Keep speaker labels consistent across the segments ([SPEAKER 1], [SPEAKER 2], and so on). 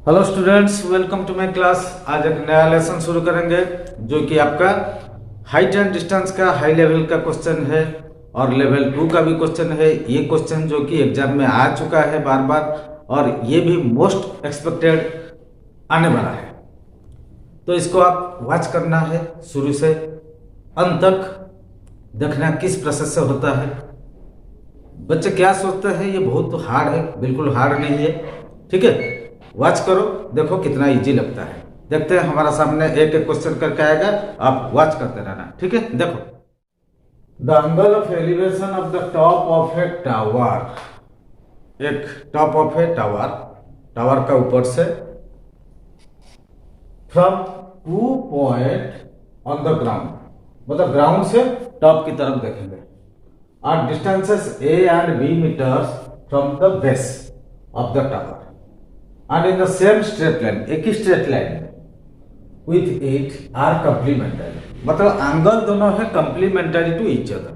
[SPEAKER 1] Hello students, welcome to my class. आज एक नया लेसन शुरू करेंगे जो कि आपका हाइट एंड डिस्टेंस का हाई लेवल का क्वेश्चन है और लेवल 2 का भी क्वेश्चन है। ये क्वेश्चन जो कि एग्जाम में आ चुका है बार बार और ये भी मोस्ट एक्सपेक्टेड आने वाला है, तो इसको आप वॉच करना है शुरू से अंत तक, देखना किस प्रोसेस से होता है। बच्चे क्या सोचते हैं ये बहुत हार्ड है, बिल्कुल हार्ड नहीं है। ठीक है, वॉच करो, देखो कितना इजी लगता है। देखते हैं, हमारा सामने एक एक क्वेश्चन करके आएगा, आप वॉच करते रहना। ठीक है, देखो the angle of elevation of the top of a tower. एक top of a tower, tower का ऊपर से from 2 point on the ground, मतलब ग्राउंड से टॉप की तरफ देखेंगे, और distances A and B metres from the base of the tower and in the same straight line, एक ही straight line with it are complementary, मतलब एंगल दोनों है complementary to each other.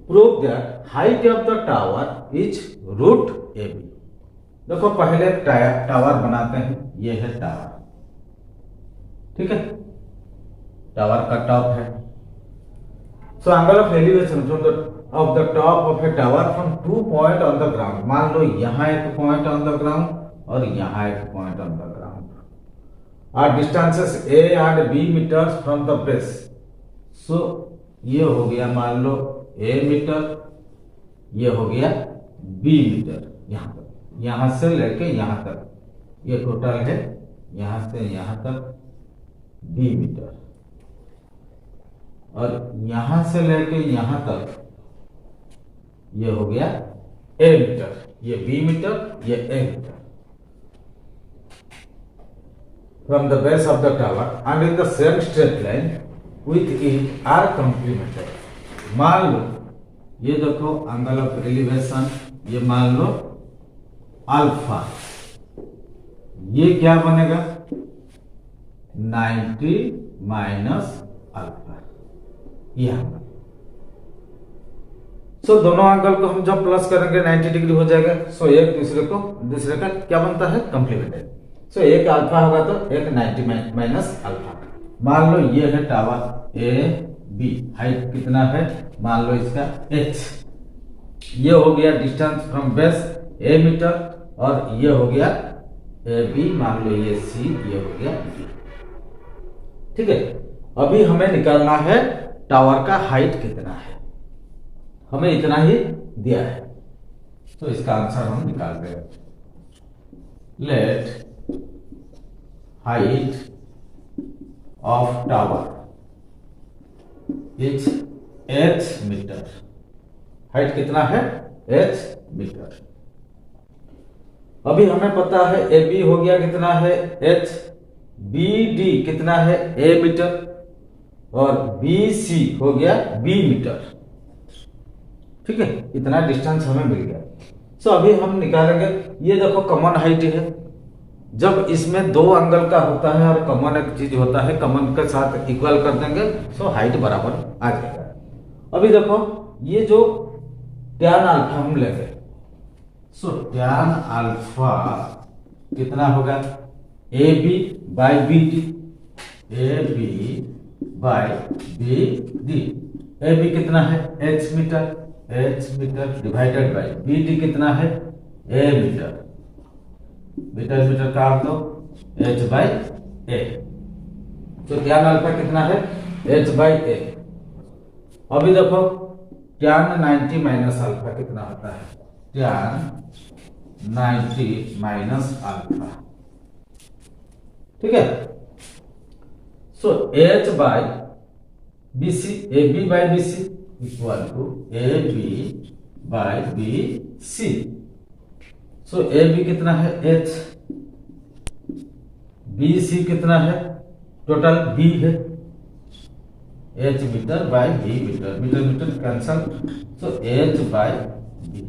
[SPEAKER 1] Prove that height of the tower is root AB. देखो पहले tower बनाते हैं, ये है टावर, ठीक है, टावर का टॉप है। So angle of elevation from the of the top of a tower from 2 point on the ground. मान लो यहाँ एक पॉइंट ऑन द ग्राउंड और यहाँ एक पॉइंट ऑन द ग्राउंड, और distances A and B metres from the base. So ये हो गया मान लो ए मीटर, ये हो गया बी मीटर, यहाँ तक, यहाँ से लेके यहाँ तक, ये टोटल है यहाँ से यहाँ तक बी मीटर, और यहाँ से लेके यहाँ तक ये हो गया ए मीटर, ये बी मीटर, ये ए metre. From the base of the tower and in the same straight line with it are complementary. मान लो ये देखो एंगल ऑफ एलिवेशन, ये मान लो अल्फा, ये क्या बनेगा 90 माइनस अल्फा, यहाँ। सो दोनों एंगल को हम जब प्लस करेंगे 90 डिग्री हो जाएगा। सो एक दूसरे का क्या बनता है, कंप्लीमेंट्री। सो एक अल्फा होगा तो एक 90 माइनस अल्फा। मान लो ये है टावर ए बी, हाइट कितना है मान लो इसका h, ये हो गया distance from base A metre, और ये हो गया ए बी, मान लो ये c, ये हो गया b। ठीक है, अभी हमें निकालना है टावर का हाइट कितना है, हमें इतना ही दिया है, तो इसका आंसर हम निकालते हैं। Let height of tower is h metre. Height कितना है h मीटर। अभी हमें पता है ए बी हो गया कितना है h, बी डी कितना है a मीटर, और बी सी हो गया b मीटर। ठीक है, इतना डिस्टेंस हमें मिल गया। सो अभी हम निकालेंगे, ये देखो कॉमन हाइट है, जब इसमें दो एंगल का होता है और कॉमन एक चीज होता है, कॉमन के साथ इक्वल कर देंगे, सो हाइट बराबर आ जाएगा। अभी देखो ये जो टैन अल्फा हम लेंगे, सो टैन अल्फा कितना होगा A B by B D, A B by B D. A B कितना है h metre, h metre divided by B D कितना है a मीटर, मीटर मीटर काट दो h बाई ए, तो टैन अल्फा कितना है h बाई ए। अभी देखो टैन 90 माइनस अल्फा कितना होता है, टैन 90 माइनस अल्फा। ठीक है, so h by B C, A B by B C equal to A B by B C. So A B कितना है h, बी सी कितना है, टोटल बी है h metre by B metre, metre metre cancel, so h by B.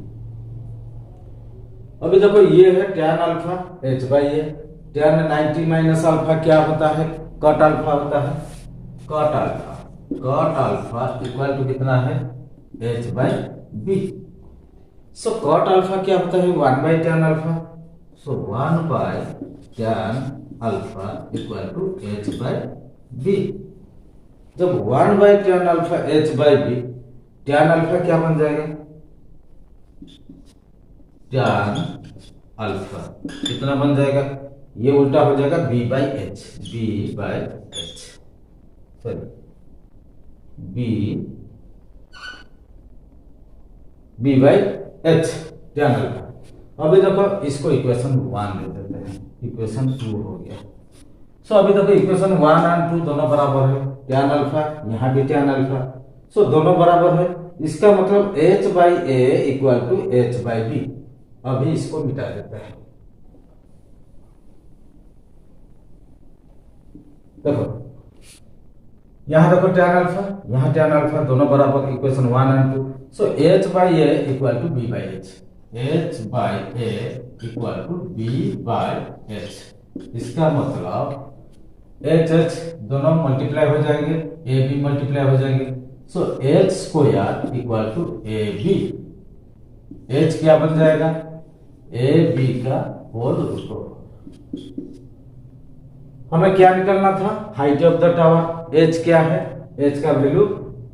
[SPEAKER 1] अभी देखो ये है tan alpha h by A, tan 90 minus alpha क्या होता है, कट अल्फा होता है, cot alpha, cot alpha equal to कितना है h by B. So cot alpha क्या होता है 1 by tan alpha, so 1 by tan alpha equal to h by b। जब 1 by tan alpha h by b, tan alpha क्या बन जाएगा, tan alpha कितना बन जाएगा, ये उल्टा हो जाएगा b by H, b by H, sorry b by H tan alpha. अभी देखो इसको इक्वेशन 1 ले देते हैं, इक्वेशन 2 हो गया। सो अभी देखो इक्वेशन 1 और 2 दोनों बराबर है, tan अल्फा यहाँ भी tan अल्फा, सो दोनों बराबर है। इसका मतलब h by A equal to h by B. अभी इसको मिटा देते हैं। देखो यहां देखो tan अल्फा, यहाँ tan अल्फा, दोनों बराबर, इक्वेशन 1 और 2। So h by A equal to B by H, h by A equal to B by H. इसका मतलब एच एच दोनों मल्टीप्लाई हो जाएंगे, ए बी मल्टीप्लाई हो जाएंगे। So H square equal to A B. H क्या बन जाएगा, ए बी का होल रूट। हमें क्या निकलना था, height of the tower. H क्या है, एच का वैल्यू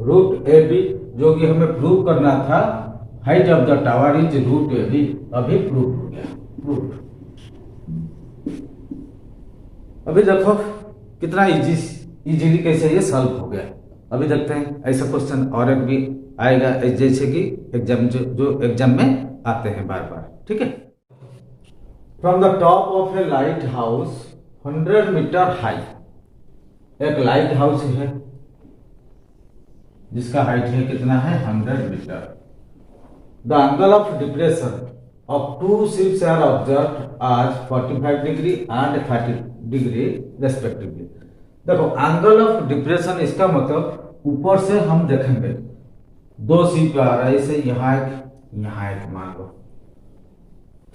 [SPEAKER 1] रूट ए बी, जो कि हमें प्रूव करना था। Height of the tower is root A B. अभी प्रूव हो गया, प्रूव। अभी देखो कितना इजीली कैसे ये सॉल्व हो गया। अभी देखते हैं ऐसा क्वेश्चन और एक भी आएगा, जैसे कि एग्जाम जो एग्जाम में आते हैं बार बार, ठीक है। From the top of a lighthouse 100 metre high, एक लाइट हाउस है जिसका हाइट है कितना है, 100 metre. The angle of depression of two ships are observed as 45 degree and 30 degree respectively. देखो एंगल ऑफ डिप्रेशन, इसका मतलब ऊपर से हम देखेंगे दो शिप आ रहा है, इसे यहाँ एक मान लो।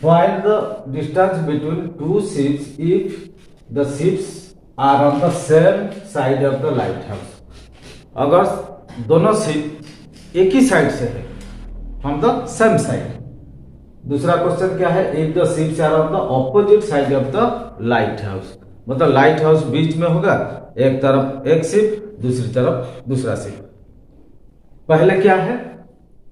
[SPEAKER 1] Find the distance between two ships if the ships are on the same side of the lighthouse. अगर दोनों शिप एक ही साइड से है, फ्रॉम द सेम साइड। दूसरा क्वेश्चन क्या है, if the ships are on the opposite side of the lighthouse, मतलब लाइट हाउस बीच में होगा, एक तरफ एक शिप, दूसरी तरफ दूसरा शिप। पहले क्या है,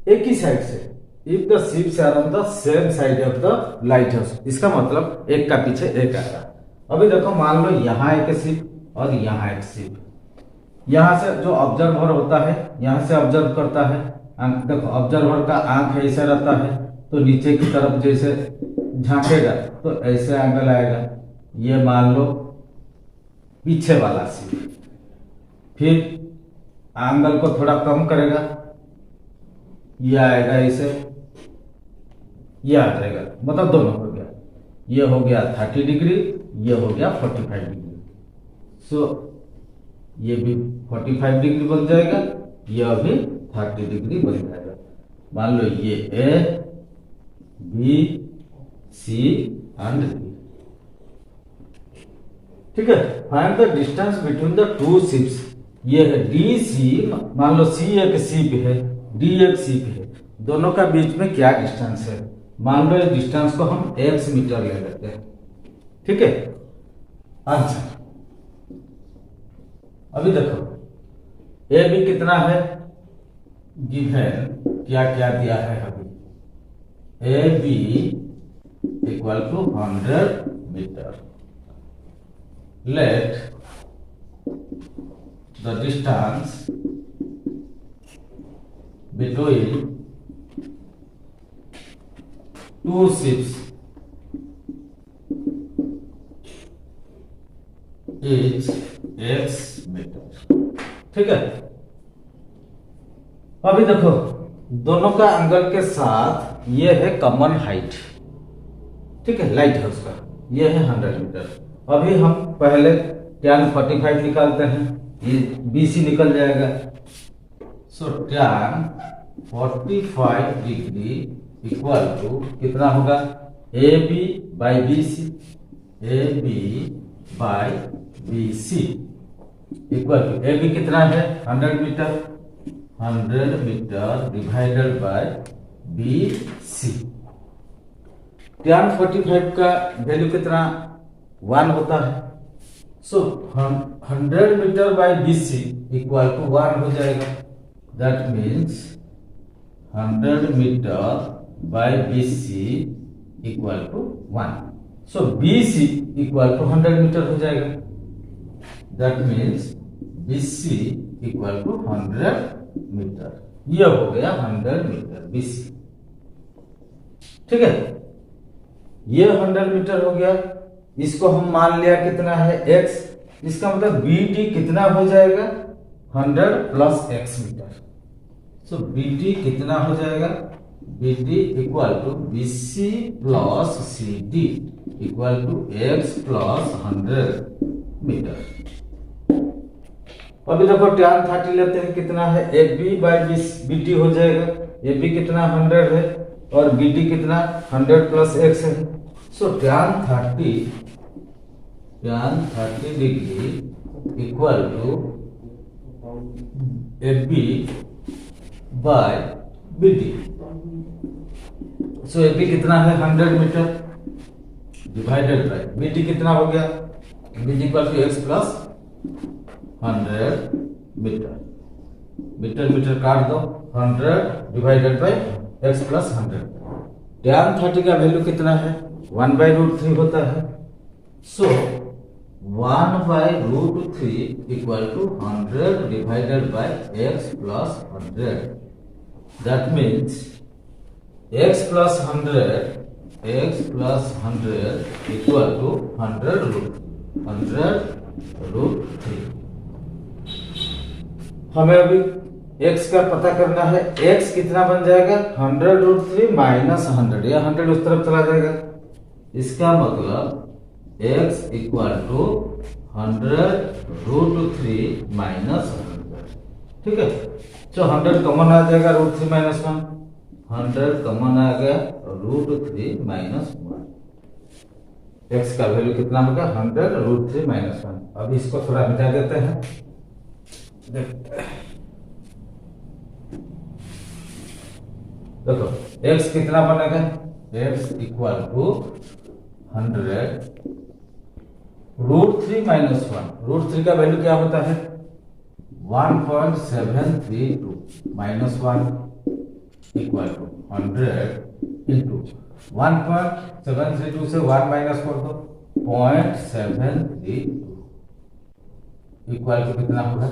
[SPEAKER 1] एक ही साइड से, if the ships are on the same side of the lighthouse, इसका मतलब एक का पीछे एक आएगा। अभी देखो मान लो यहाँ एक शिप और यहाँ एक शिप। यहाँ से जो ऑब्जर्वर होता है यहाँ से ऑब्जर्व करता है, देखो ऑब्जर्वर का आंख ऐसा रहता है, तो नीचे की तरफ जैसे झांकेगा तो ऐसे एंगल आएगा। ये मान लो पीछे वाला शिप, फिर एंगल को थोड़ा कम करेगा, ये आएगा ऐसे, ये आ जाएगा, मतलब दोनों हो गया। ये हो गया 30 डिग्री, ये हो गया 45 डिग्री। सो ये भी 45 डिग्री बन जाएगा, ये अभी 30 डिग्री बन जाएगा। मान लो ये A B C and D, ठीक है। Find the distance between the two ships. ये है डी सी, मान लो सी एक शिप है, डी एक शिप है, दोनों का बीच में क्या डिस्टेंस है। मान लो इस डिस्टेंस को हम x मीटर ले लेते हैं, ठीक है। आंसर अभी देखो ए बी कितना है, गिवन क्या क्या दिया है अभी, A B equal to 100 metre. Let the distance between two ships is x metre, ठीक है। अभी देखो दोनों का एंगल के साथ ये है कॉमन हाइट, ठीक है, लाइट हाउस का, ये है 100 मीटर। अभी हम पहले tan 45 निकालते हैं, ये BC निकल जाएगा। So tan 45 degree equal to कितना होगा, A B by B C, A B by B C equal to A B कितना है 100 metre, 100 metre divided by B C. tan 45 का वैल्यू कितना 1 होता है। So 100 metre by BC equal to 1 हो जाएगा। That means 100 metre by BC equal to 1। So BC equal to 100 metre हो जाएगा। That means BC equal to 100 metre. यह हो गया 100 मीटर BC। ठीक है, ये 100 मीटर हो गया। इसको हम मान लिया कितना है x। इसका मतलब BD कितना हो जाएगा 100 plus x metre. So BD कितना हो जाएगा BD equal to BC plus CD equal to x plus 100 metre. अभी देखो tan 30 लेते हैं, कितना है AB बाई BD हो जाएगा। AB कितना 100 है और BD कितना 100 प्लस x है। So tan 30 degree equal to AB by BD। सो AB कितना है 100 मीटर डिवाइडेड बाय BD कितना हो गया BD equal to x plus 100 metre. Metre metre काट दो, 100 divided by x plus 100। tan 30 का वैल्यू कितना है 1/√3 होता है। So 1/√3 equal to 100 divided by x plus 100। That means x plus 100 equal to 100√3। हमें अभी x का पता करना है। x कितना बन जाएगा 100√3 माइनस 100। यह 100 उस तरफ चला जाएगा। इसका मतलब x इक्वल टू 100√3 माइनस 100। ठीक है, तो 100 कॉमन आ जाएगा √3 माइनस 1। 100 कॉमन आ गया √3 माइनस 1। x का वैल्यू कितना होगा 100√3 माइनस 1। अब इसको थोड़ा मिटा देते हैं, देखते हैं। देखो x कितना बनेगा x इक्वल टू 100√3 माइनस 1। √3 का वैल्यू क्या होता है 1.732 माइनस 1 इक्वल टू 100 इंटू 1.732 से 1 माइनस कर दो 0.732 इक्वल टू कितना होगा,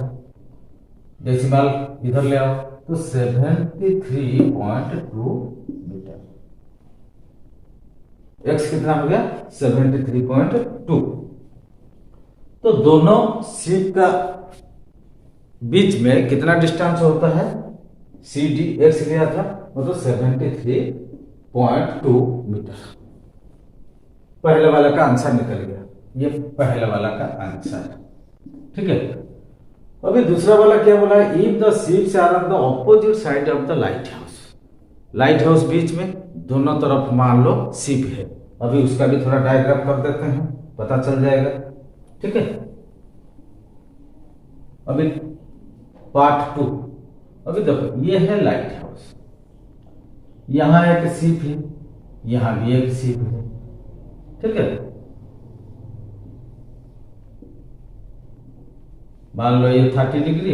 [SPEAKER 1] डेसिमल इधर ले आओ तो 73.2 मीटर। x कितना हो गया 73.2। तो दोनों शिप का बीच में कितना डिस्टेंस होता है CD x लिया था मतलब 73.2 मीटर। पहले वाला का आंसर निकल गया, ये पहले वाला का आंसर। ठीक है, अभी दूसरा वाला क्या बोला है if the ships are on the opposite side of the lighthouse. Lighthouse बीच में दोनों तरफ मान लो शिप है। अभी उसका भी थोड़ा डायग्राम कर देते हैं, पता चल जाएगा। ठीक है, अभी पार्ट 2। अभी देखो ये है लाइट हाउस, यहां एक शिप है, यहां भी एक शिप है। ठीक है, मान लो ये 30 डिग्री,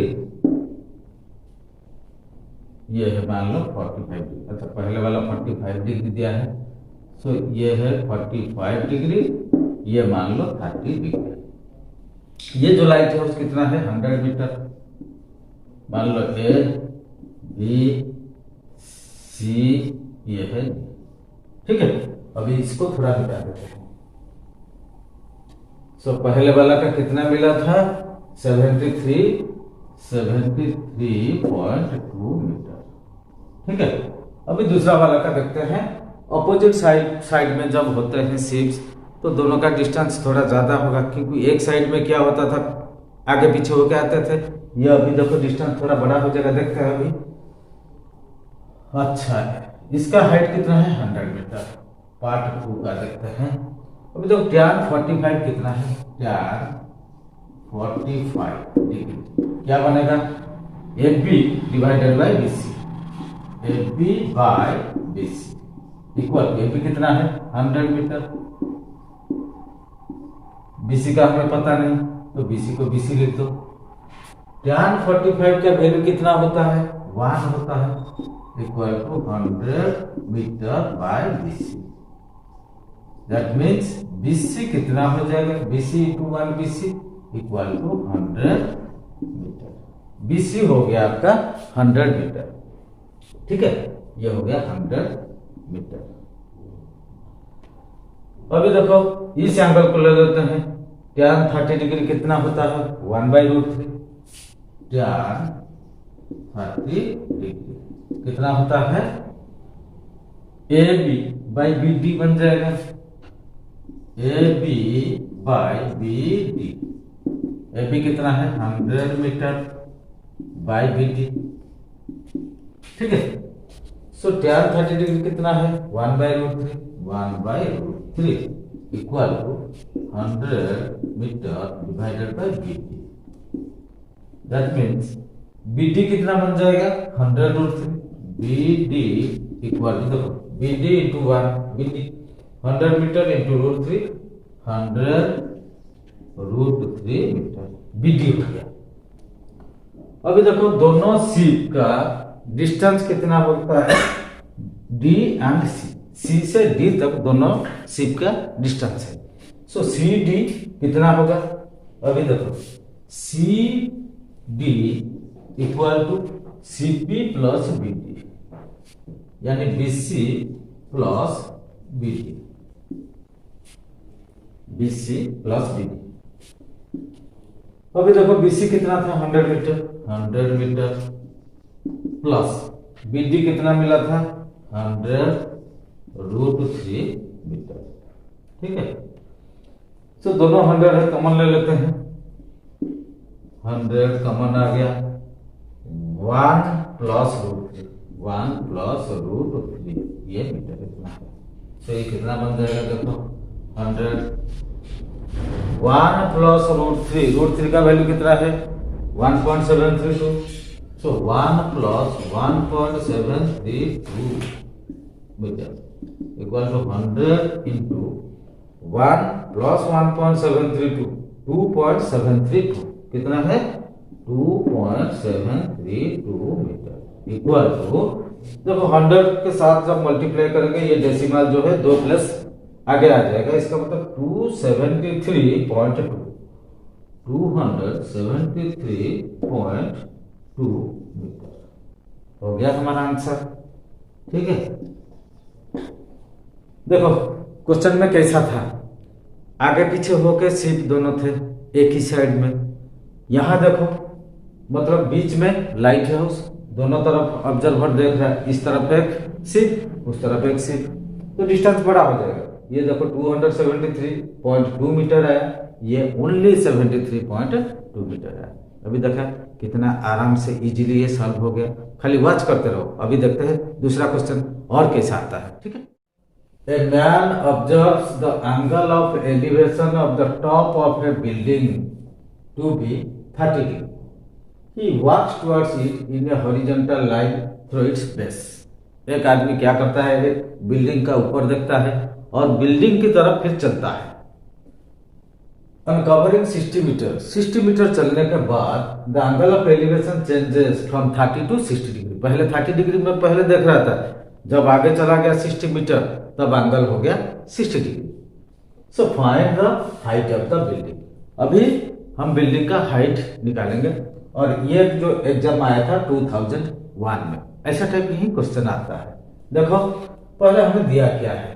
[SPEAKER 1] ये है मान लो 45 डिग्री। अच्छा पहले वाला 45 डिग्री दिया है, सो ये है 45 डिग्री, ये मान लो 30 डिग्री। ये जो लाइट है उस कितना है 100 मीटर। मान लो A B C ये है। ठीक है, अभी इसको थोड़ा मिटा देते हैं। सो पहले वाला का कितना मिला था 73.2 मीटर। ठीक है, अभी दूसरा वाला का देखते हैं। अपोजिट साइड में जब होते हैं शिप्स तो दोनों का डिस्टेंस थोड़ा ज्यादा होगा, क्योंकि एक साइड में क्या होता था आगे पीछे होके आते थे। ये अभी देखो डिस्टेंस थोड़ा बड़ा हो जाएगा, देखते हैं अभी। अच्छा है, इसका हाइट कितना है 100 मीटर। पार्ट 2 का देखते हैं। अभी देखो tan 45 कितना है, tan 45 डिग्री क्या बनेगा AB divided by BC। AB by BC equal to B कितना है 100 मीटर। बीसी का हमें पता नहीं, तो बीसी को बीसी लिख दो। tan 45 का वैल्यू कितना होता है 1 होता है, equal to 100 metre by BC. That means BC कितना हो जाएगा, BC into 1 BC equal to 100 metre. BC हो गया आपका 100 मीटर, ठीक है, ये हो गया 100 मीटर। अभी देखो इस एंगल को ले लेते हैं, tan 30 डिग्री कितना होता है 1/√3। tan 30 डिग्री कितना होता है A B by B D बन जाएगा, A B by B D. A B कितना है 100 मीटर बाई बी डी, ठीक है। सो tan 30 डिग्री कितना है 1/√3, 1/√3 equal to 100 metre divided by B D. That means B D कितना बन जाएगा 100√3, बी डी इक्वल टू देखो B D into 1 B D 100 metre into √3 100√3 metre B D हो गया। अभी देखो दोनों सीप का डिस्टेंस कितना होता है डी एंड सी, सी से डी तक दोनों सीप का डिस्टेंस है। सो सी डी कितना होगा, अभी देखो C D equal to C P plus B D, यानी B C plus B D, B C plus B D. अभी देखो बीसी कितना था 100 मीटर, 100 मीटर प्लस बीडी कितना मिला था 100√3 मीटर, ठीक है। तो दोनों 100 है, कॉमन ले लेते हैं, 100 कॉमन आ गया, 1 प्लस √3, 1 प्लस √3 ये मीटर इतना है। तो ये कितना बन जाएगा देखो 100, 1 प्लस √3 का वैल्यू कितना है 1.732, so 1 plus 1.732 metre equal to 100 into 1 plus 1.732 2.732 कितना है 2.732 मीटर इक्वल टू, देखो 100 के साथ जब मल्टीप्लाई करेंगे ये डेसिमल जो है 2 प्लस आगे आ जाएगा, इसका मतलब 273.2 273.2 मीटर हो गया हमारा आंसर, ठीक है। देखो क्वेश्चन में कैसा था, आगे पीछे होके सीट दोनों थे एक ही साइड में, यहां देखो मतलब बीच में लाइट हाउस, दोनों तरफ ऑब्जर्वर देख रहा है, इस तरफ एक सीट उस तरफ एक सीट, तो डिस्टेंस बड़ा हो जाएगा। ये देखो 273.2 मीटर आया, ये ओनली 73.2 मीटर आया। अभी देखा कितना आराम से इजीली ये सॉल्व हो गया, खाली वॉच करते रहो। अभी देखते हैं दूसरा क्वेश्चन और कैसा आता है, ठीक है। A man observes the angle of elevation of the top of a building to be 30 degree. He walks towards it in a horizontal line through its base. एक आदमी क्या करता है, एक बिल्डिंग का ऊपर देखता है और बिल्डिंग की तरफ फिर चलता है। Uncovering 60 मीटर, 60 मीटर चलने के बाद the angle of elevation changes from 30 to 60 degree. पहले 30 डिग्री में पहले देख रहा था, जब आगे चला गया 60 मीटर तब एंगल हो गया 60 degree. So find the height of the building. अभी हम बिल्डिंग का हाइट निकालेंगे, और ये जो एग्जाम आया था 2001 में, ऐसा टाइप ही क्वेश्चन आता है। देखो पहले हमें दिया क्या है,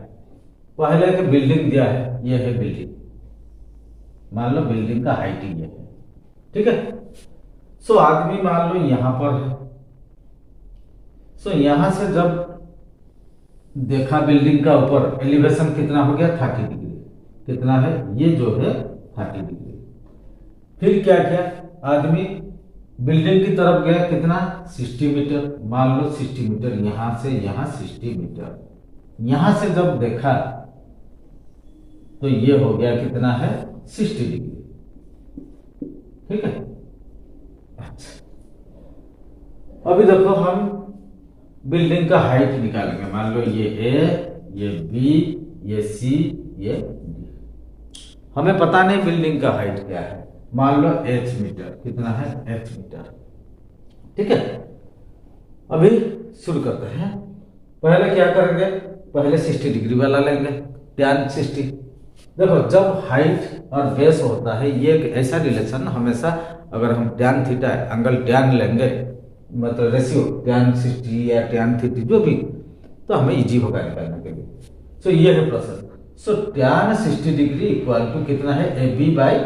[SPEAKER 1] पहले एक बिल्डिंग दिया है, ये है बिल्डिंग, मान लो बिल्डिंग का हाइट ही है, ठीक है। सो आदमी मान लो यहां पर है, सो यहां से जब देखा बिल्डिंग का ऊपर एलिवेशन कितना हो गया 30 डिग्री, कितना है ये जो है 30 डिग्री। फिर क्या किया, आदमी बिल्डिंग की तरफ गया, कितना 60 मीटर, मान लो 60 मीटर यहां से यहां 60 मीटर, यहां से जब देखा तो ये हो गया कितना है 60 डिग्री, ठीक है। अच्छा अभी देखो हम बिल्डिंग का हाइट निकालेंगे, मान लो ये ए ये बी, ये सी, ये डी। हमें पता नहीं बिल्डिंग का हाइट क्या है, मान लो h मीटर, कितना है h मीटर। ठीक है, अभी शुरू करते हैं। पहले क्या करेंगे, पहले 60 डिग्री वाला लेंगे, tan 60। देखो जब हाइट और बेस होता है ये एक ऐसा रिलेशन, हमेशा अगर हम tan थीटा एंगल tan लेंगे, मतलब रेशियो tan 60 या tan 30 जो भी, तो हमें इजी होगा निकालने के लिए। सो ये है process. So tan 60 degree equal to कितना है, A B by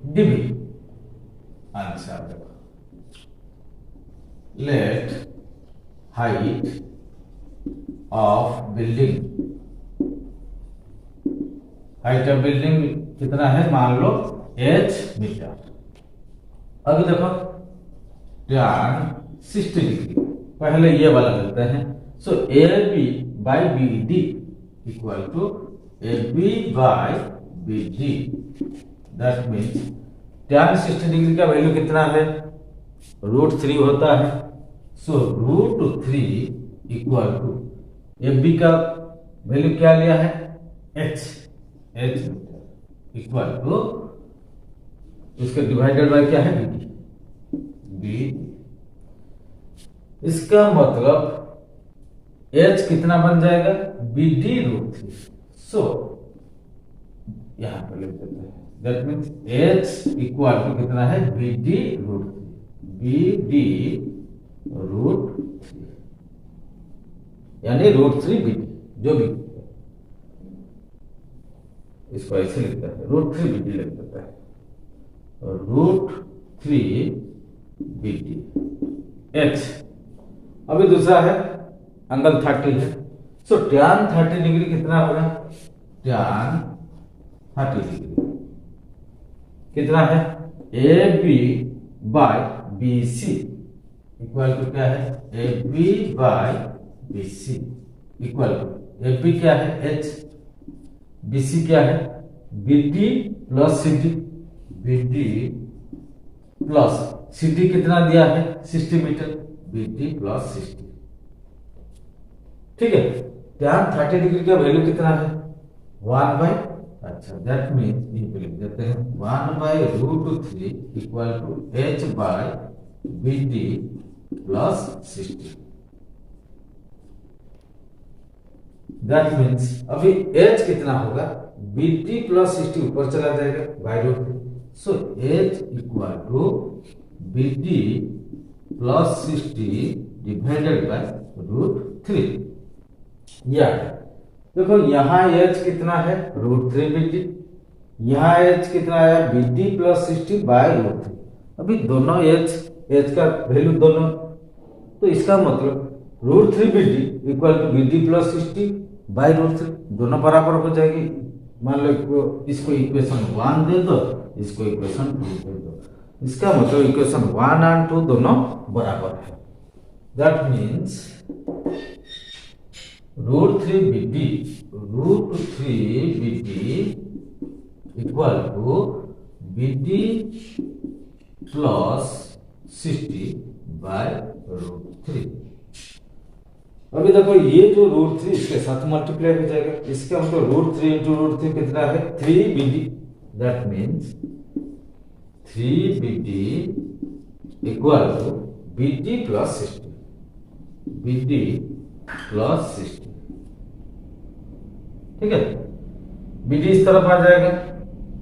[SPEAKER 1] D B. Answer देखो, let height of building, height of building कितना है, मान लो h मीटर। अभी देखो tan 60 डिग्री, पहले ये वाला लेते हैं। So A B by B D equal to A B by B D. That means tan 60 degree का वैल्यू कितना है, √3 होता है। So √3 equal to A B का वैल्यू क्या लिया है, h इक्वल टू इसके डिवाइडेड बाय क्या है, बी। इसका मतलब h कितना बन जाएगा, बी डी √3। सो यहां पर लिख देते हैं, that means h equal to कितना है, बी डी √3, बी डी √3 यानी √3 बी डी, जो भी इसको ऐसे लिखता है, √3 बी डी लिख देता है, √3 बी डी h। अभी दूसरा है एंगल 30 है। सो tan 30 डिग्री कितना होगा, tan 30 डिग्री कितना है, A B by B C equal to क्या है, A B by B C equal to A B क्या है h, बी सी क्या है, B D plus C D, B D plus C D कितना दिया है, 60 मीटर, बी डी प्लस 60। ठीक है, tan 30 डिग्री का वैल्यू कितना है, 1 बाई, अच्छा दैट मीन्स यहीं पे लिख देते हैं 1 by √3 equal to h by B D plus 60। That means अभी h कितना होगा, बी डी प्लस 60 ऊपर चला जाएगा by √3। So h equal to B D plus 60 divided by √3। या देखो यहाँ h कितना है, √3 बी डी, यहाँ h कितना आया, बी डी प्लस 60 बाय √3। अभी दोनों h का वैल्यू दोनों, तो इसका मतलब √3 B D equal to B D plus 60 by √3, दोनों बराबर हो जाएगी। मान लो इसको इक्वेशन 1 दे दो, इसको इक्वेशन 2 दे दो, इसका मतलब इक्वेशन 1 एंड 2 दोनों बराबर है। That means √3 B D equal to B D plus 60 by √3। अभी देखो ये जो √3 इसके साथ मल्टीप्लाई हो जाएगा, इसका मतलब √3 इंटू √3 कितना है, 3 B D. That means 3 B D equal to B D plus 60, B D plus 60। ठीक है, बी डी इस तरफ आ जाएगा,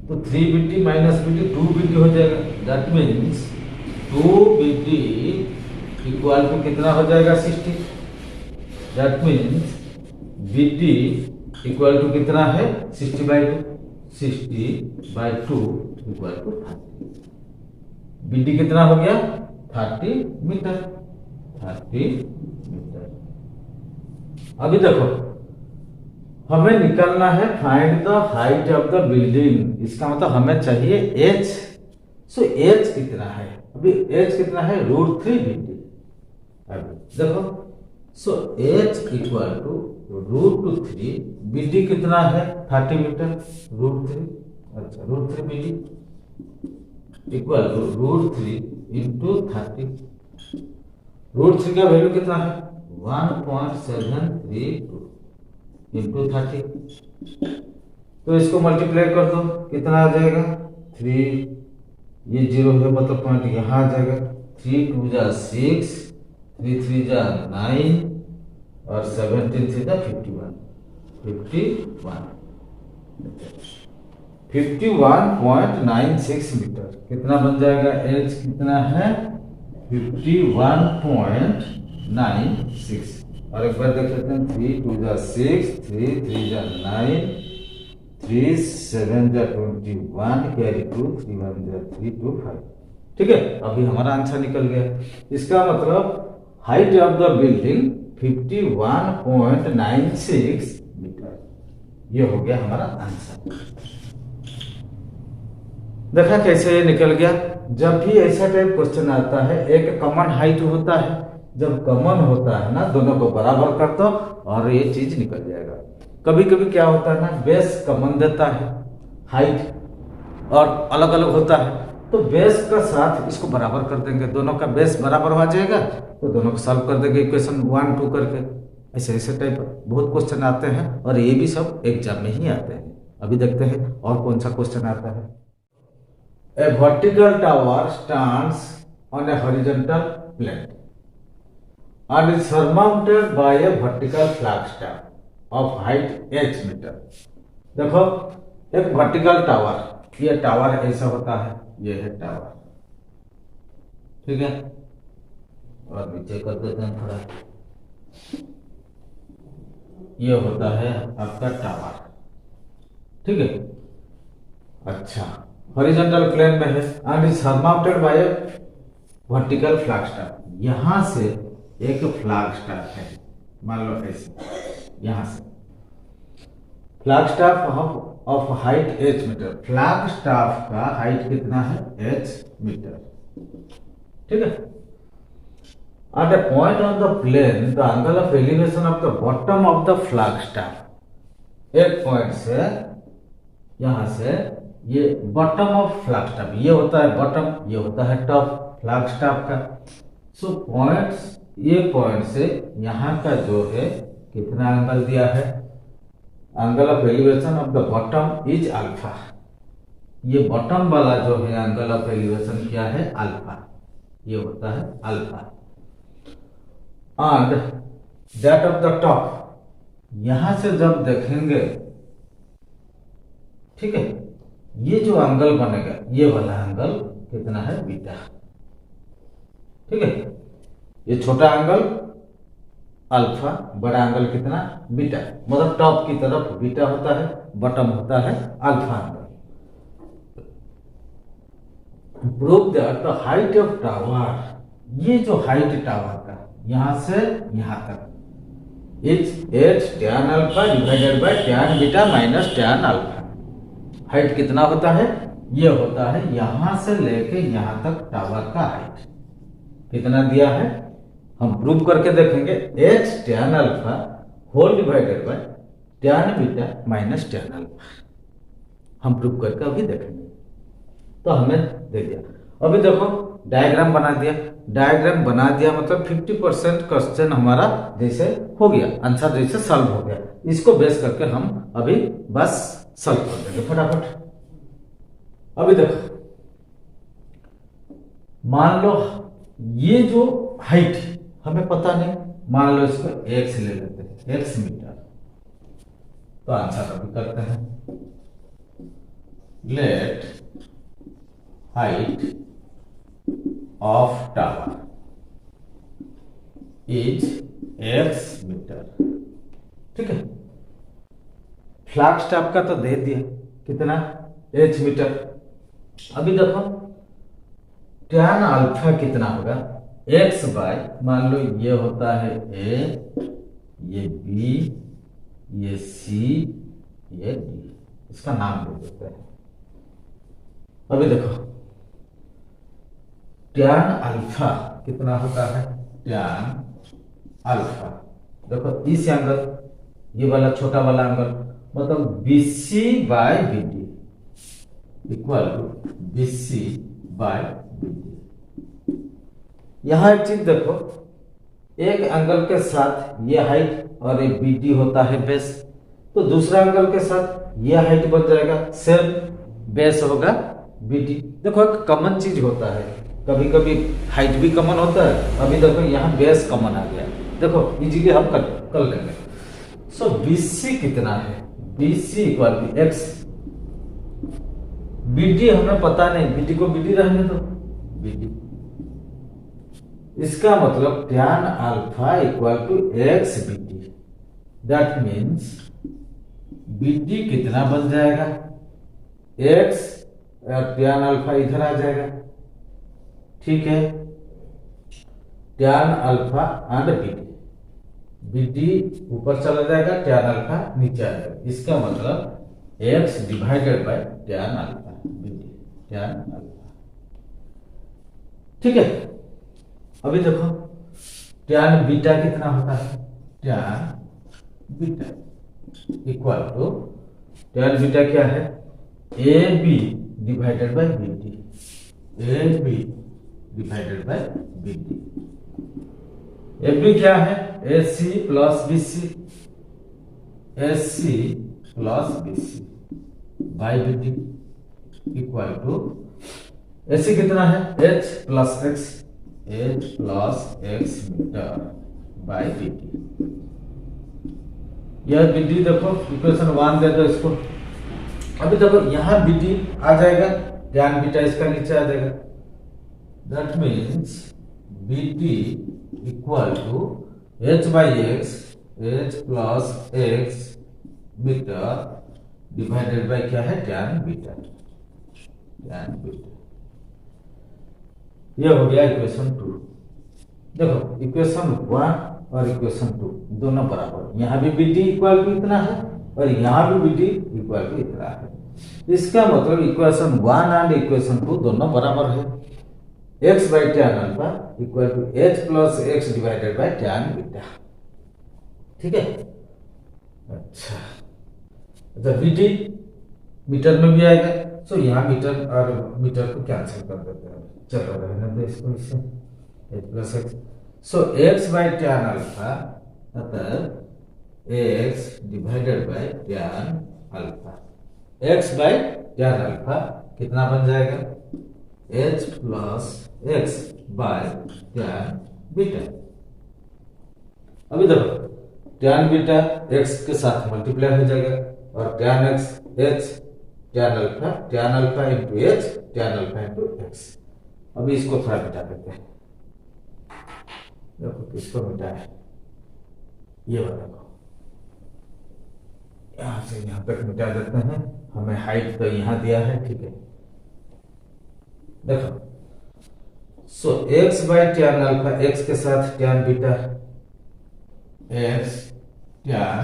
[SPEAKER 1] तो 3 B D minus B D 2 B D हो जाएगा। That means 2 B D equal to कितना हो जाएगा, 60। That means B D equal to कितना है, 60 by 2, 60 by 2 equal to 30। B D कितना हो गया, 30 मीटर, 30 मीटर। अभी देखो हमें निकालना है find the height of the building, इसका मतलब हमें चाहिए h। सो h कितना है, अभी h कितना है, √3 बी डी। अभी देखो so h equal to √3 B D कितना है, 30 मीटर, √3, अच्छा √3 B D equal to √3 into 30। √3 का वैल्यू कितना है, 1.732, इंटू 30। तो इसको मल्टीप्लाई कर दो, कितना आ जाएगा 3, ये 0 है मतलब पॉइंट यहाँ आ जाएगा। 3 2 जा 6, 3 3 जा 9 और 17 3 जा 51, 51.96 मीटर। कितना बन जाएगा, एच कितना है 51.96। और एक बार देख लेते हैं, 3 2 जा 6, 3 3 जा 9, 3 7 जा 21, कैरी 2, 3 1 जा 3 2 5। ठीक है, अभी हमारा आंसर निकल गया। इसका मतलब height of the building 51.96 metre. ये हो गया हमारा आंसर। देखा कैसे ये निकल गया। जब भी ऐसा टाइप क्वेश्चन आता है, एक कॉमन हाइट होता है, जब कॉमन होता है ना, दोनों को बराबर कर दो और ये चीज निकल जाएगा। कभी कभी क्या होता है ना, बेस कॉमन देता है, हाइट और अलग अलग होता है, तो बेस का साथ इसको बराबर कर देंगे, दोनों का बेस बराबर हो जाएगा, तो दोनों को सॉल्व कर देंगे इक्वेशन 1 2 करके। ऐसे ऐसे टाइप बहुत क्वेश्चन आते हैं और ये भी सब एग्जाम में ही आते हैं। अभी देखते हैं और कौन सा क्वेश्चन आता है। A vertical tower stands on a horizontal plane and is surmounted by a vertical flagstaff of height h metre. देखो, एक वर्टिकल टावर, ये टावर ऐसा होता है, ये है टावर, ठीक है। और नीचे कर देते हैं थोड़ा, ये होता है आपका टावर, ठीक है। अच्छा, हॉरिजॉन्टल प्लेन में है and is surmounted bye A vertical Flagstaff. यहां से एक फ्लैगस्टाफ है, मान लो ऐसे, यहां से flagstaff of height h metre. Flagstaff का हाइट कितना है, h मीटर, ठीक है। At a point on the plane the angle of elevation of the bottom of the flagstaff. एक पॉइंट से, यहां से ये बॉटम ऑफ फ्लैगस्टाफ, ये होता है बॉटम, ये होता है टॉप फ्लैगस्टाफ का। सो पॉइंट्स, ये पॉइंट से यहाँ का जो है कितना एंगल दिया है, angle of elevation of the bottom is alpha. ये बॉटम वाला जो है एंगल ऑफ एलिवेशन क्या है, अल्फा, ये होता है alpha. And that of the top, यहां से जब देखेंगे, ठीक है, ये जो एंगल बनेगा, ये वाला एंगल कितना है, बीटा, ठीक है। ये छोटा एंगल अल्फा, बड़ा एंगल कितना, बीटा, मतलब टॉप की तरफ बीटा होता है, बॉटम होता है alpha angle. Prove that the height of tower, ये जो हाइट टावर का यहां से यहां तक is h tan alpha divided by tan beta minus tan alpha. Height कितना होता है, ये होता है यहां से लेके यहां तक टावर का हाइट कितना दिया है, हम प्रूव करके देखेंगे। h tan alpha whole divided by tan beta minus tan alpha, हम प्रूव करके अभी देखेंगे। तो हमें दे दिया, अभी देखो डायग्राम बना दिया। डायग्राम बना दिया मतलब 50% क्वेश्चन हमारा जैसे हो गया, आंसर जैसे सॉल्व हो गया। इसको बेस करके हम अभी बस सॉल्व कर देंगे फटाफट। अभी देखो, मान लो ये जो हाइट हमें पता नहीं, मान लो इसको x ले लेते हैं, x मीटर। तो आंसर अभी करते हैं। Let height of tower is x metre, ठीक है। फ्लैगस्टाफ का तो दे दिया कितना, h मीटर। अभी देखो tan अल्फा कितना होगा, x बाय, मान लो ये होता है a, ये b, ये c, ये d, इसका नाम दे देते हैं। अभी देखो tan अल्फा कितना होता है, tan अल्फा, देखो इस एंगल, ये वाला छोटा वाला एंगल, मतलब BC by BD equal to BC by BD। यहां एक चीज देखो, एक एंगल के साथ ये हाइट और ये BD होता है बेस, तो दूसरा एंगल के साथ यह हाइट बन जाएगा, सेम बेस होगा BD। देखो एक कॉमन चीज होता है, कभी कभी हाइट भी कॉमन होता है। अभी देखो यहाँ बेस कॉमन आ गया, देखो इजीली हम कर लेंगे। सो BC कितना है, BC equal to x, BD हमें पता नहीं, BD को BD रहने दो, BD। इसका मतलब tan alpha equal to x BD, that means BD कितना बन जाएगा, x और tan अल्फा इधर आ जाएगा, ठीक है। tan अल्फा एंड BD ऊपर चला जाएगा, tan अल्फा नीचे आ जाएगा। इसका मतलब x divided by tan alpha BD, tan alpha, ठीक है। अभी देखो tan बीटा कितना होता है, tan beta equal to, tan beta क्या है, AB divided by BD, AB divided by BD। AB क्या है, AC plus BC, AC plus BC by BD equal to, AC कितना है, H plus X, H plus X metre by BD। यह BD देखो equation 1 दे दो इसको। अभी देखो यहाँ BD आ जाएगा, tan बीटा इसका नीचे आ जाएगा, that means BD equal to H by X, H plus X metre divided by क्या है, tan बीटा, tan बीटा। यह हो गया इक्वेशन 2। देखो इक्वेशन 1 और इक्वेशन 2 दोनों बराबर, यहाँ भी BD इक्वल टू इतना है और यहाँ भी BD इक्वल टू इतना है। इसका मतलब इक्वेशन 1 एंड इक्वेशन 2 दोनों बराबर है। x by tan alpha equal to H plus X divided by tan beta, ठीक है। अच्छा BD मीटर में भी आएगा, सो यहाँ मीटर और मीटर को कैंसिल कर देते हैं, चलो रहने दो इसको, इससे H plus X। So x by tan alpha अतः x divided by tan alpha, x by tan alpha कितना बन जाएगा, H plus X by tan beta. अभी देखो tan बीटा x के साथ मल्टीप्लाई हो जाएगा और tan x H, tan alpha into H, tan alpha into X। अभी इसको थोड़ा मिटा देते हैं, देखो किसको मिटा है, ये वाला को यहां से यहां तक मिटा देते हैं। हमें हाइट तो यहां दिया है, ठीक है। देखो सो x by tan alpha, x के साथ tan beta, x tan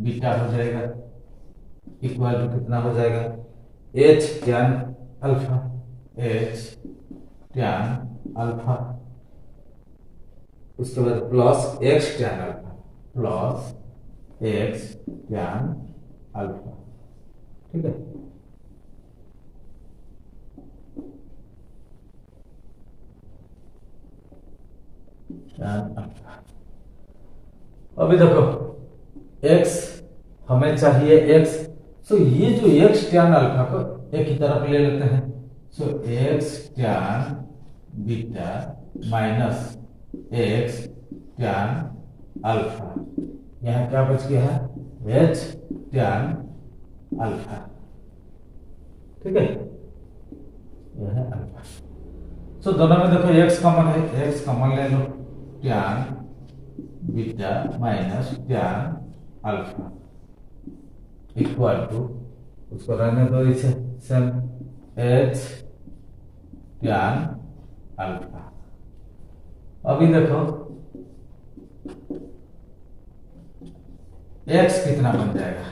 [SPEAKER 1] beta हो जाएगा इक्वल टू कितना हो जाएगा, h tan alpha, h tan alpha, उसके बाद plus x tan alpha, plus x tan alpha, ठीक है। अभी देखो x हमें चाहिए x, सो ये जो x tan अल्फा को एक ही तरफ ले लेते हैं, सो x tan beta minus x tan alpha, यहाँ क्या बच गया है, h tan अल्फा, ठीक है, यह है अल्फा। सो दोनों में देखो x कॉमन है, x कॉमन ले लो, tan beta minus tan alpha equal to, उसको रहने दो इसे सेम, h tan अल्फा। अभी देखो x कितना बन जाएगा,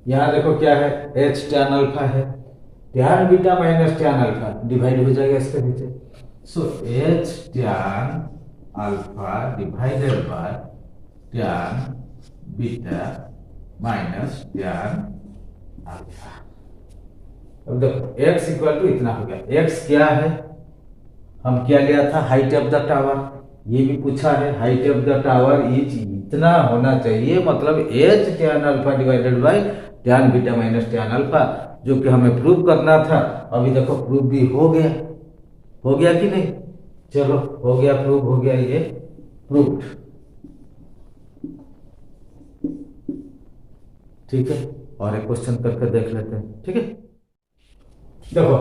[SPEAKER 1] यहां देखो क्या है, h tan अल्फा है, tan beta minus tan alpha divide हो जाएगा इसके नीचे, सो h tan alpha divided by tan beta minus tan alpha. अब देखो x इक्वल टू इतना हो गया, x क्या है, हम क्या लिया था, हाइट ऑफ द टावर, ये भी पूछा है, height of the tower is इतना होना चाहिए, मतलब H tan alpha divided by tan beta minus tan alpha, जो कि हमें प्रूव करना था। अभी देखो प्रूव भी हो गया कि नहीं? चलो हो गया, प्रूव हो गया, ये प्रूव्ड। ठीक है, और एक क्वेश्चन करके देख लेते हैं। ठीक है, देखो,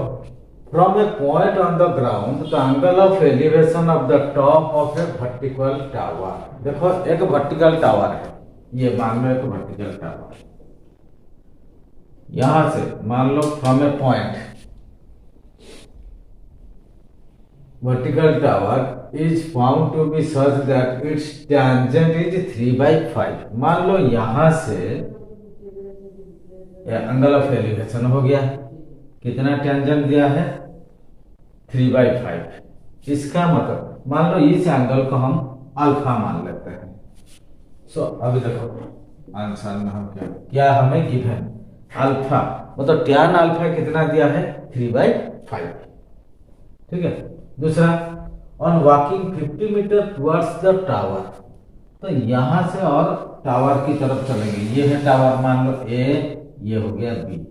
[SPEAKER 1] from a point on the ground the angle of elevation of the top of A vertical tower. देखो एक वर्टिकल टावर है, ये मान लो एक वर्टिकल टावर। यहां से मान लो from a point vertical tower is found to be such that its tangent is 3/5। मान लो यहां से एंगल ऑफ एलिवेशन हो गया, कितना टेंजेंट दिया है? 3/5। इसका मतलब मान लो इस एंगल को हम अल्फा मान लेते हैं। सो अभी देखो आंसर में हम क्या हमें गिवन अल्फा, मतलब टैन अल्फा कितना दिया है? 3/5। ठीक है, दूसरा, on walking 50 metre towards the tower. तो यहां से और टावर की तरफ चलेंगे, ये है टावर, मान लो ए, ये हो गया बी,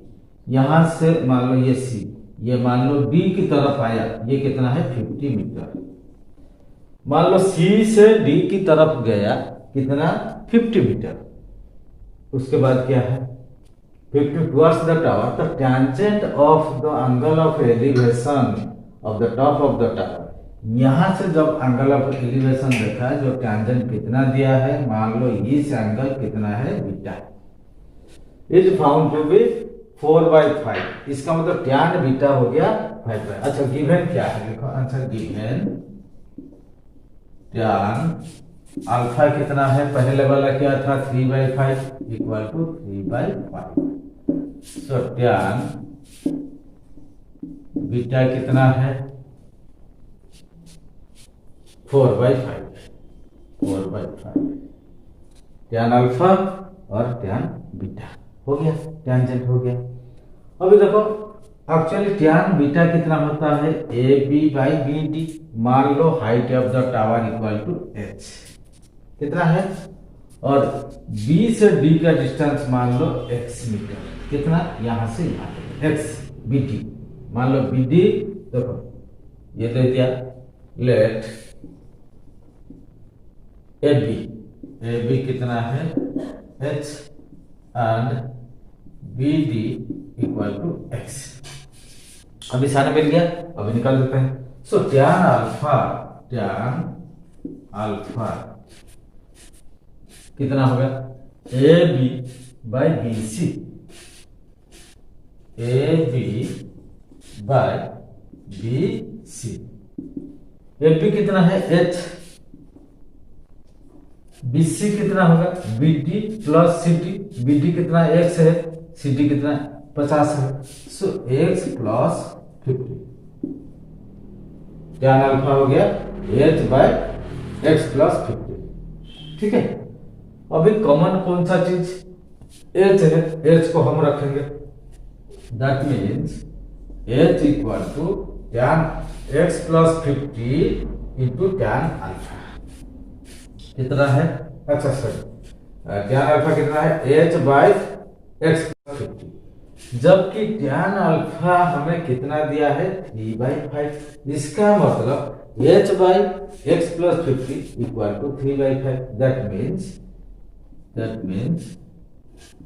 [SPEAKER 1] यहां से मान लो ये सी, ये मान लो डी की तरफ आया, ये कितना है? 50 मीटर। मान लो सी से डी की तरफ गया, कितना? 50 मीटर। उसके बाद क्या है? 50 towards the tower, the tangent of the angle of elevation of the top of the tower. यहां से जब एंगल ऑफ एलिवेशन देखा, जो टेंजेंट कितना दिया है? मान लो इस एंगल कितना है? Beta, is found to be 4/5। इसका मतलब टैन बीटा हो गया 5। अच्छा गिवन क्या है? देखो आंसर गिवन टैन अल्फा कितना है? पहले वाला क्या था? 3/5 equal to 3/5। So tan beta कितना है? 4/5। 4/5 टैन अल्फा और टैन बीटा हो गया, टेंजेंट हो गया। अभी देखो एक्चुअली टैन बीटा कितना होता है? A B by B D. मान लो height of the tower equal to H, कितना है? और बी से डी का डिस्टेंस मान लो x मीटर, कितना? यहां से यहां x बी डी। मान लो बी डी, देखो ये दे दिया, लेट ए बी कितना है? h and B D equal to x। अभी सारा मिल गया, अभी निकाल देते हैं। सो टैन अल्फा कितना होगा? A B by B C, A B by B C. A B कितना है? एच। बी सी कितना होगा? B D plus C D. B D कितना? एक्स है, सी डी कितना? 50 है। So X plus 50, tan alpha हो गया एच बाई एक्स प्लस 50। ठीक है, अभी कॉमन कौन सा चीज? एच है, एच को हम रखेंगे, that means H equal to tan X plus 50 into tan alpha. कितना है? अच्छा सर, टैन अल्फा कितना है? एच बाई एक्स प्लस 50, जबकि टैन अल्फा हमें कितना दिया है? 3/5। इसका मतलब H by X plus 50 equal to 3/5। That means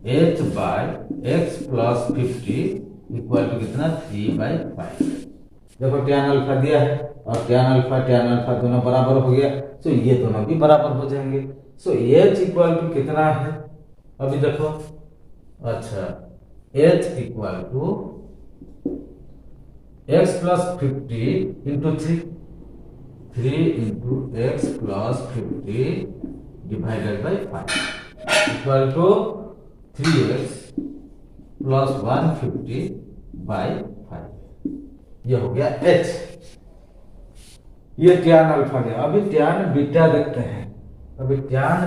[SPEAKER 1] H by X plus 50 equal to कितना? 3/5। देखो टैन अल्फा दिया है और टैन अल्फा दोनों बराबर हो गया, तो ये दोनों भी बराबर हो जाएंगे। सो एच इक्वल टू कितना है? अभी देखो, अच्छा H equal to X plus 50 into 3 into X plus 50 divided by 5 equal to 3x plus 150 by 5। ये हो गया h। ये टैन अल्फा गया। अभी टैन बीटा देखते हैं। अभी टैन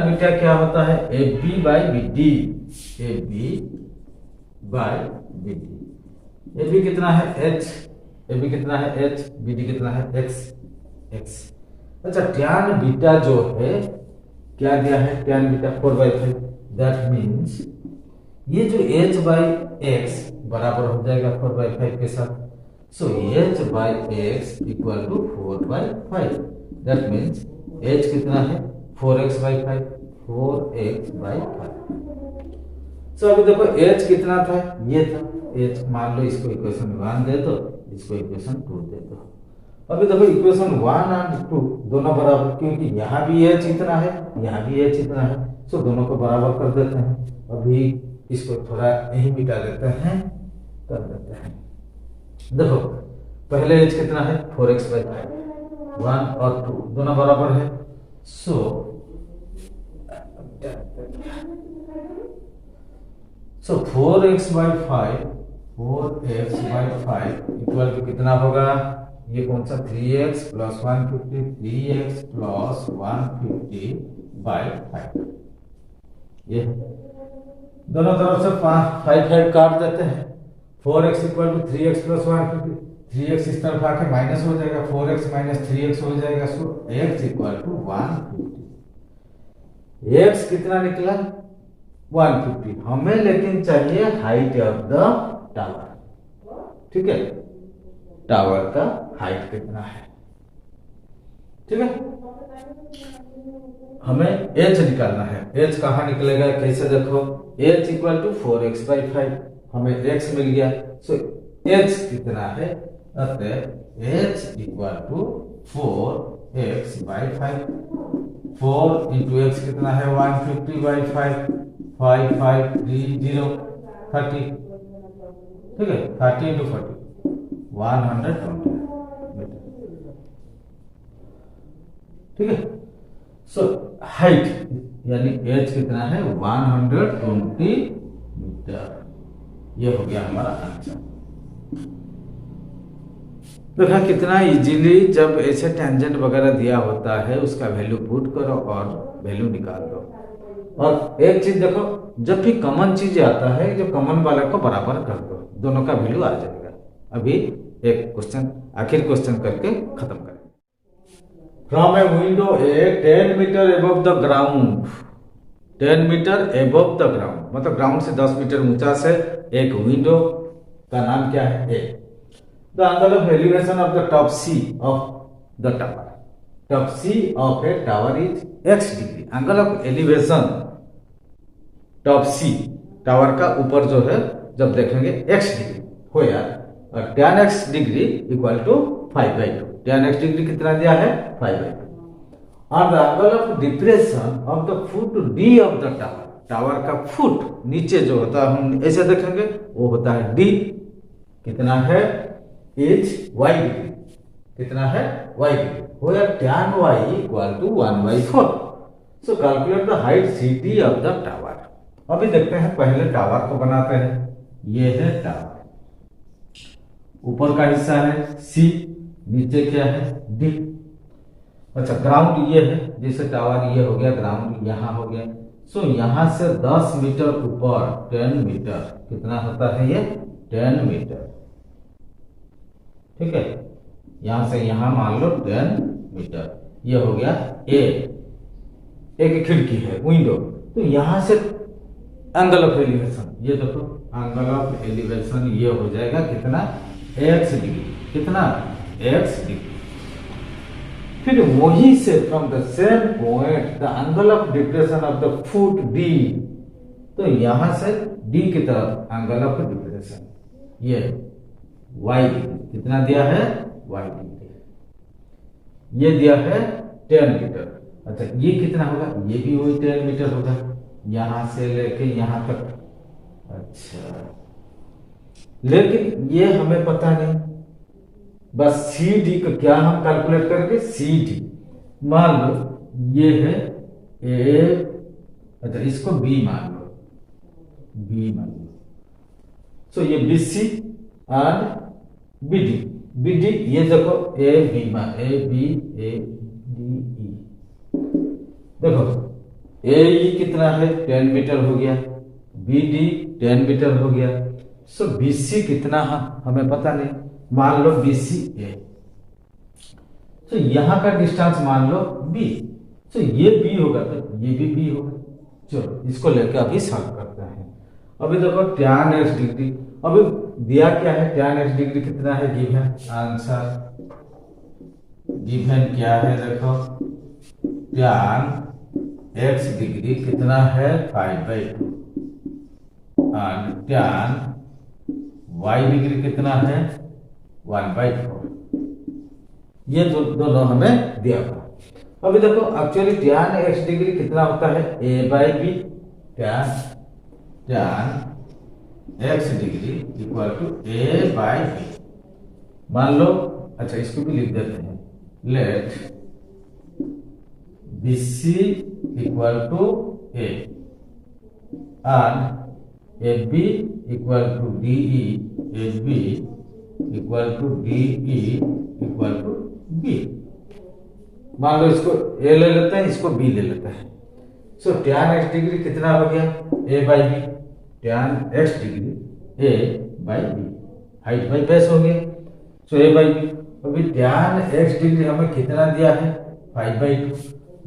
[SPEAKER 1] बीटा क्या होता है? A B by B D, A B by B D. A B कितना है? h, ए बी कितना है? h, बी डी कितना है? x। अच्छा, टैन बीटा जो है क्या दिया है, टैन बीटा 4/5, दैट मीन्स ये जो h बाई एक्स बराबर हो जाएगा 4/5 के साथ। So h by X equal to 4/5, that means h कितना है 4x/5, 4x/5। सो अभी देखो h कितना था, ये था h, मान लो इसको इक्वेशन 1 दे दो, इसको इक्वेशन 2 दे दो। अभी देखो इक्वेशन 1 और 2 दोनों बराबर, क्योंकि यहाँ भी h इतना है, यहाँ भी h इतना है, सो दोनों को बराबर कर देते हैं। अभी इसको थोड़ा यही मिटा देते हैं, कर देते हैं। देखो पहले h कितना है 4x/5, 1 और 2 दोनों बराबर है। सो 4x/5 इक्वल टू कितना होगा, ये कौन सा 3x प्लस 150, 3x प्लस 150/5। ये दोनों तरफ से 5 काट देते हैं। 4x equal to 3x plus 150, 3x इस तरफ आके माइनस हो जाएगा, 4x माइनस 3x हो जाएगा। सो x इक्वल टू 150। x कितना निकला 150। हमें लेकिन चाहिए हाइट ऑफ द टावर, ठीक है, टावर का हाइट कितना है, ठीक है। हमें h निकालना है। h कहाँ निकलेगा, कैसे देखो, h इक्वल टू 4x/5, हमें x मिल गया। सो h कितना है, अतः h equal to 4x/5। 4 into x कितना है 150/5, 5 5 3 0 30, ठीक है, 30 इंटू 40 120 ठीक है। सो हाइट यानी h कितना है 120 मीटर। ये हो गया हमारा आंसर। देखा कितना इजीली, जब ऐसे टेंजेंट वगैरह दिया होता है उसका वैल्यू पुट करो और वैल्यू निकाल दो। और एक चीज देखो, जब भी कॉमन चीज आता है जो कॉमन वाले को बराबर कर दो, दोनों का वैल्यू आ जाएगा। अभी एक क्वेश्चन, आखिर क्वेश्चन करके खत्म करें। From a window a 10 metre above the ground, 10 metre above the ground मतलब ग्राउंड से 10 मीटर ऊंचा से एक विंडो का नाम क्या है A. The angle of elevation of the top C of the tower, top C of a tower is x degree. Angle of elevation top C tower का ऊपर जो है जब देखेंगे x डिग्री हो यार, और tan x degree equal to 5/2। tan x degree कितना दिया है 5/2। और the angle of depression of the foot d of the tower, tower का फुट नीचे जो होता है हम ऐसे देखेंगे वो होता है d, कितना है इज y डिग्री, कितना है y डिग्री हो या tan y equal to 1/4। So calculate the height CD of the tower. अभी देखते हैं, पहले टावर को बनाते हैं। ये है टावर, ऊपर का हिस्सा है C, नीचे क्या है D। अच्छा, ग्राउंड ये है, जैसे टावर ये हो गया, ग्राउंड यहाँ हो गया। सो यहाँ से 10 मीटर ऊपर 10 मीटर कितना होता है ये 10 मीटर, ठीक है। यहाँ से यहाँ मान लो 10 मीटर, ये हो गया ए, एक खिड़की है विंडो। तो यहाँ से एंगल ऑफ एलिवेशन, ये देखो एंगल ऑफ एलिवेशन ये हो जाएगा कितना x डिग्री, कितना x डिग्री। फिर वहीं से from the same point the angle of depression of the foot d, तो यहां से d की तरफ एंगल ऑफ डिप्रेशन ये y डिग्री, कितना दिया है y डिग्री, ये दिया है 10 मीटर। अच्छा, ये कितना होगा, ये भी वही 10 मीटर होगा, यहां से लेके यहां तक। अच्छा, लेकिन ये हमें पता नहीं, बस CD को क्या हम कैलकुलेट करेंगे, CD मान लो ये है A, अच्छा इसको B मान लो, B मान लो। सो ये BC एंड BD, BD ये देखो AB मान AB ADE, देखो AE कितना है 10 मीटर हो गया, BD 10 मीटर हो गया। सो BC कितना है हमें पता नहीं, मान लो BC A। तो यहाँ का डिस्टेंस मान लो b, तो ये b होगा तो ये भी b होगा। चलो इसको लेकर अभी सॉल्व करते हैं। अभी देखो tan x डिग्री, अभी दिया क्या है, tan x डिग्री कितना है गिवन, आंसर गिवन क्या है देखो, tan x डिग्री कितना है 5/2 और tan y डिग्री कितना है 1/4। ये दोनों हमें दिया हुआ। अभी देखो एक्चुअली tan x डिग्री कितना होता है a/b, tan x degree equal to a/b। मान लो, अच्छा इसको भी लिख देते हैं, let BC equal to a and AB equal to DE, AB equal to DE equal to B। मान लो इसको a ले लेते हैं, इसको b ले लेते हैं। सो tan x डिग्री कितना हो गया a/b, tan x degree a/b, height by base हो गया, सो a/b। अभी tan x डिग्री हमें कितना दिया है 5/2,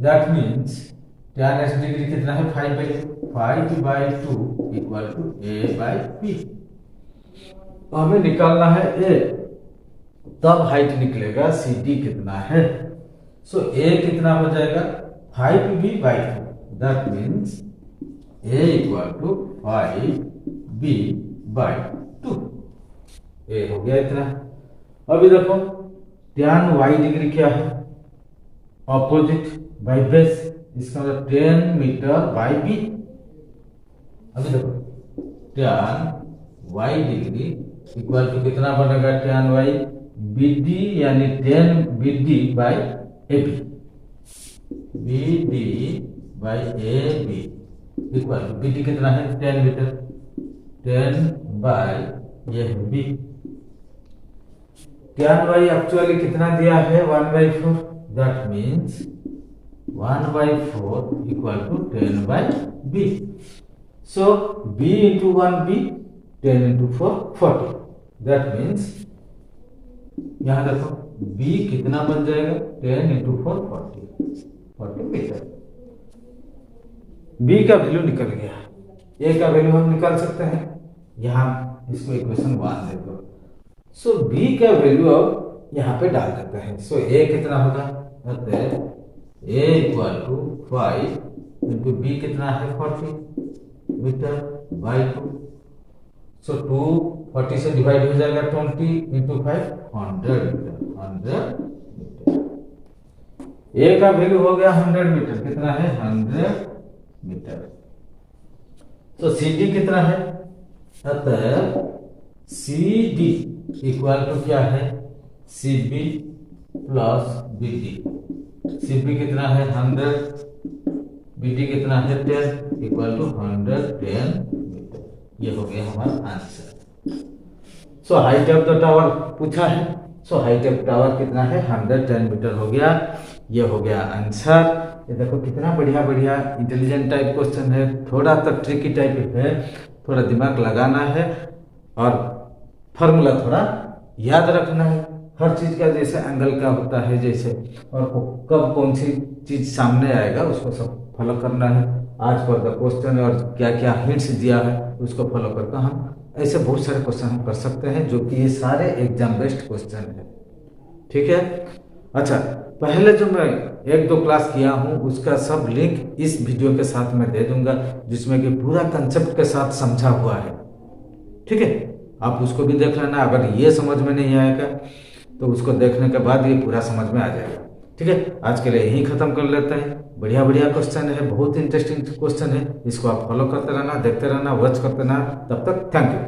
[SPEAKER 1] that means tan x degree कितना है 5/2, 5/2 इक्वल टू a/b। हमें निकालना है a, तब हाइट निकलेगा CD कितना है, सो a कितना हो जाएगा 5b/2, that means a equal to 5b/2। a हो गया इतना। अभी देखो tan y डिग्री क्या है, ऑपोजिट बाई बेस, इसका मतलब 10 मीटर बाई b। अभी देखो tan y degree equal to कितना बनेगा tan y BD यानी 10 BD by AB, BD by AB equal to BD कितना है 10 मीटर, 10 बाई ये है B। tan y एक्चुअली कितना दिया है 1/4, that means 1/4 equal to 10/b। So b into 1b, 10 into 4 40, that means यहां देखो b कितना बन जाएगा 10 इंटू 4 40 मीटर। b का वैल्यू निकल गया, a का वैल्यू हम निकाल सकते हैं, यहां इसको इक्वेशन 1 दे दो। सो b का वैल्यू अब यहाँ पे डाल देते हैं। सो a कितना होगा, a equal to 5 into b कितना है 40 मीटर बाई 2। सो 2 40 से डिवाइड हो जाएगा 20 इंटू 5 100 मीटर, 100 मीटर। a का वैल्यू हो गया 100 मीटर, कितना है 100 मीटर। तो CD कितना है, अतः CD इक्वल टू क्या है CB प्लस BD। CB कितना है 100, BD कितना है 10 इक्वल टू 110 मीटर। ये हो गया हमारा answer. So height of the tower पूछा है, सो हाइट ऑफ टावर कितना है 110 मीटर हो गया, ये हो गया आंसर। ये देखो कितना बढ़िया बढ़िया इंटेलिजेंट टाइप क्वेश्चन है, थोड़ा तो ट्रिकी टाइप है, थोड़ा दिमाग लगाना है और फॉर्मूला थोड़ा याद रखना है, हर चीज का जैसे एंगल का होता है जैसे, और कब कौन सी चीज सामने आएगा उसको सब फॉलो करना है। आज पर द क्वेश्चन और क्या क्या हिंट्स दिया है उसको फॉलो करके हम ऐसे बहुत सारे क्वेश्चन हम कर सकते हैं, जो कि ये सारे एग्जाम बेस्ड क्वेश्चन है। ठीक है, अच्छा पहले जो मैं 1-2 क्लास किया हूँ उसका सब लिंक इस वीडियो के साथ मैं दे दूंगा, जिसमें कि पूरा कंसेप्ट के साथ समझा हुआ है। ठीक है, आप उसको भी देख लेना। अगर ये समझ में नहीं आएगा तो उसको देखने के बाद ये पूरा समझ में आ जाएगा। ठीक है, आज के लिए यही खत्म कर लेते हैं। बढ़िया बढ़िया क्वेश्चन है, बहुत इंटरेस्टिंग क्वेश्चन है, इसको आप फॉलो करते रहना, देखते रहना, वॉच करते रहना। तब तक थैंक यू।